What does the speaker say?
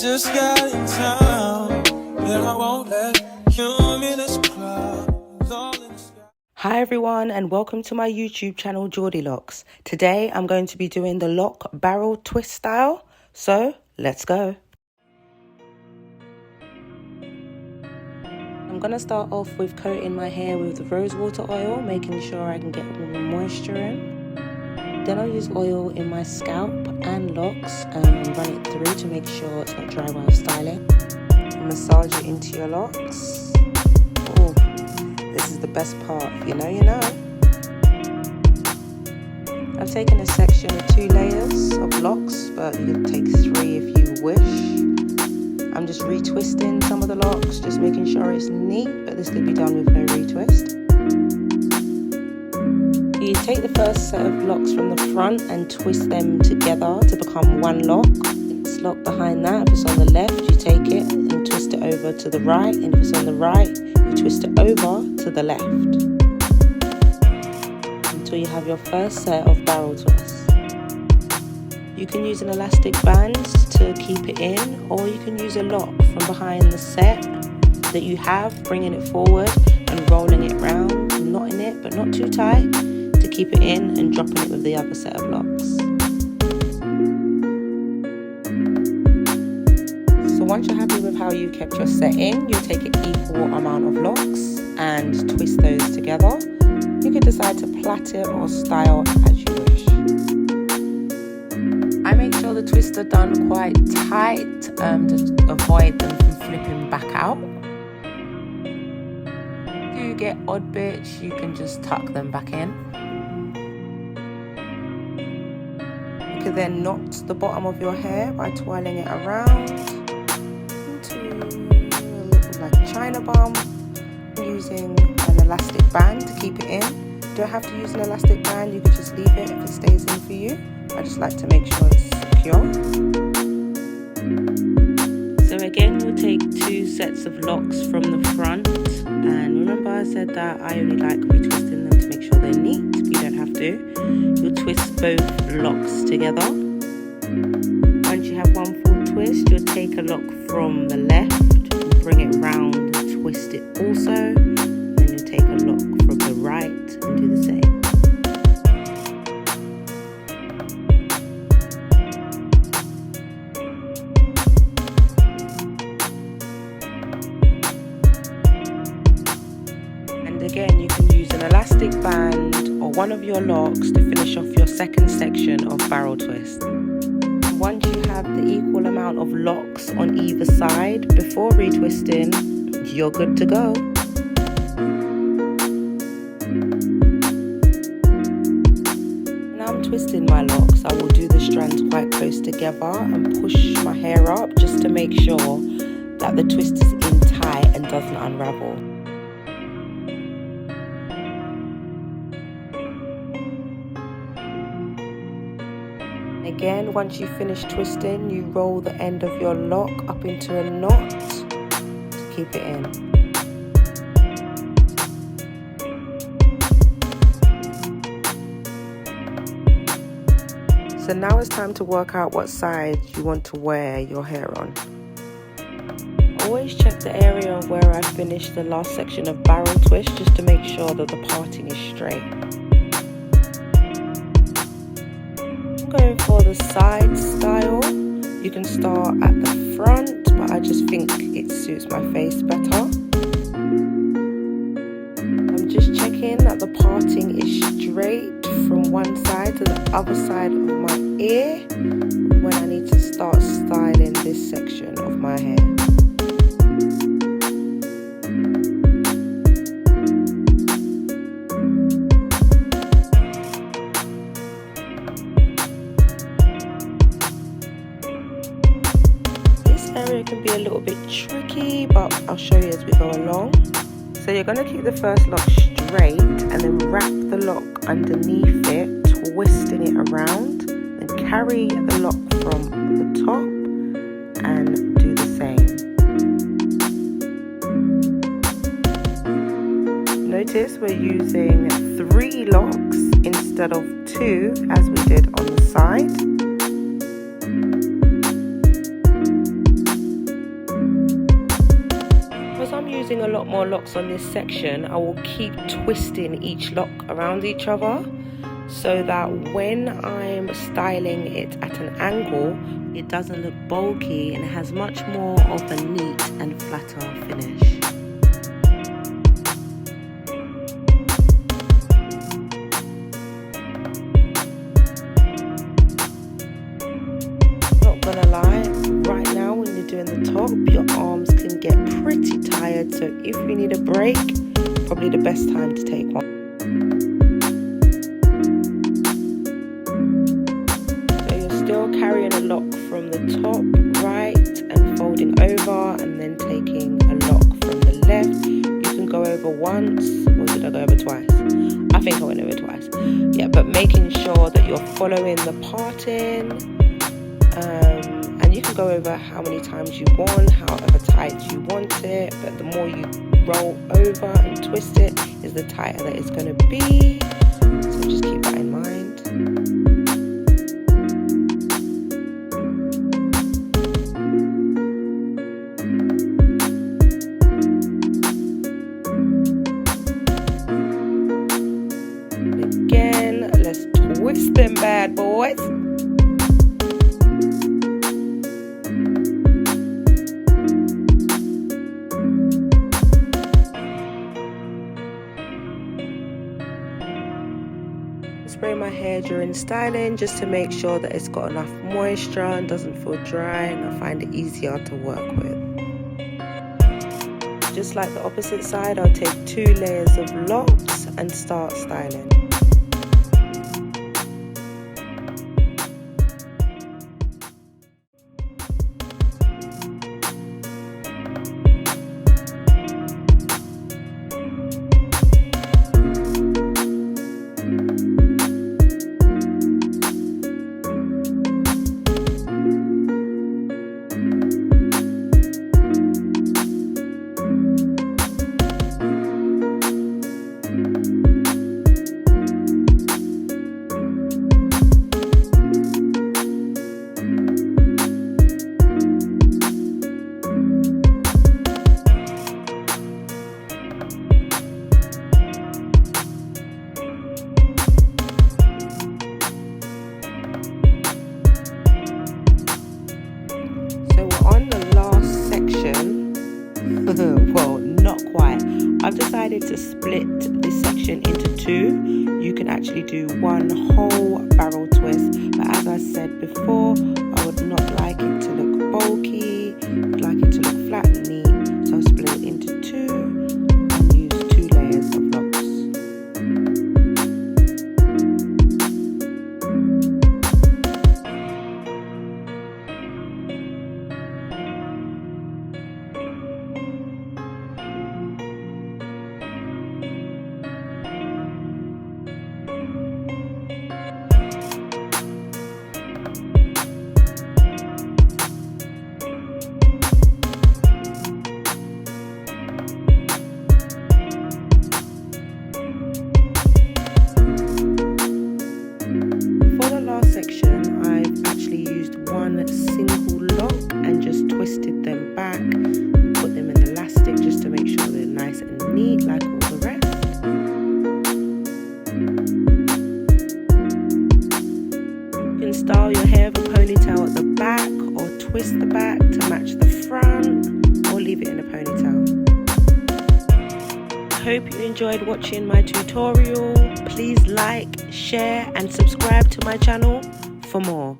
just got in town, and I won't let cumulus clouds all in the sky. Hi everyone, and welcome to my YouTube channel Geordie Locs. Today I'm going to be doing the lock barrel twist style, so let's go. I'm going to start off with coating my hair with rose water oil, making sure I can get all the moisture in. Then I'll use oil in my scalp and locks and run it through to make sure it's not dry while styling. Massage it into your locks. Oh, this is the best part. If you know, you know. I've taken a section of 2 layers of locks, but you can take 3 if you wish. I'm just retwisting some of the locks, just making sure it's neat, but this could be done with no retwist. You take the first set of locks from the front and twist them together to become one lock. It's locked behind that. If it's on the left, you take it and twist it over to the right, and if it's on the right, you twist it over to the left until you have your first set of barrel twists. You can use an elastic band to keep it in, or you can use a lock from behind the set that you have, bringing it forward and rolling it round, knotting it but not too tight, to keep it in and dropping it with the other set of locks. So once you're happy with how you kept your setting, you'll take an equal amount of locks and twist those together. You can decide to plait it or style as you wish. I make sure the twists are done quite tight to avoid them from flipping back out. If you get odd bits, you can just tuck them back in. You can then knot the bottom of your hair by twirling it around into a little like china bum, using an elastic band to keep it in. You don't have to use an elastic band, you could just leave it if it stays in for you. I just like to make sure it's secure. So again, we'll take 2 sets of locks from the front, and remember I said that I only like retwisting them to make sure they're neat, but you don't have to. You'll twist both locks together. Once you have one full twist, you'll take a lock from the left and bring it round and twist it also. Then you'll take a lock from the right and do the same. Again, you can use an elastic band or one of your locks to finish off your second section of barrel twist. Once you have the equal amount of locks on either side before retwisting, you're good to go. When I'm twisting my locks, I will do the strands quite close together and push my hair up just to make sure that the twist is in tight and doesn't unravel. Again, once you finish twisting, you roll the end of your lock up into a knot to keep it in. So now it's time to work out what side you want to wear your hair on. Always check the area of where I finished the last section of barrel twist just to make sure that the parting is straight. Going for the side style, you can start at the front, but I just think it suits my face better. I'm just checking that the parting is straight from one side to the other side of my ear when I need to start styling this section of my hair. Area can be a little bit tricky, but I'll show you as we go along. So you're going to keep the first lock straight and then wrap the lock underneath it, twisting it around, and carry the lock from the top and do the same. Notice we're using 3 locks instead of 2 as we did on the side. using a lot more locks on this section, I will keep twisting each lock around each other so that when I'm styling it at an angle, it doesn't look bulky and it has much more of a neat and flatter finish. Not gonna lie, right now when you're doing the top, your arms can get pretty tired, so if you need a break, probably the best time to take one. So you're still carrying a lock from the top right and folding over, and then taking a lock from the left. You can go over once, or did I go over twice? I think I went over twice. Yeah, but making sure that you're following the parting. And you can go over how many times you want, however tight you want it, but the more you roll over and twist it is the tighter that it's going to be, so just keep that in mind. Again, let's twist them bad boys. Spray my hair during styling just to make sure that it's got enough moisture and doesn't feel dry, and I find it easier to work with. Just like the opposite side, I'll take 2 layers of locks and start styling. Well, not quite. I've decided to split this section into 2. You can actually do one whole barrel twist, but as I said before, I would not like it to look bulky. I'd like it to look flat and neat, so I'll split it into 2 and use 2 layers of locks. Section, I've actually used one single lock and just twisted them back, put them in elastic just to make sure they're nice and neat like all the rest. You can style your hair with a ponytail at the back, or twist the back to match the front, or leave it in a ponytail. Hope you enjoyed watching my tutorial. Please like, share and subscribe to my channel for more.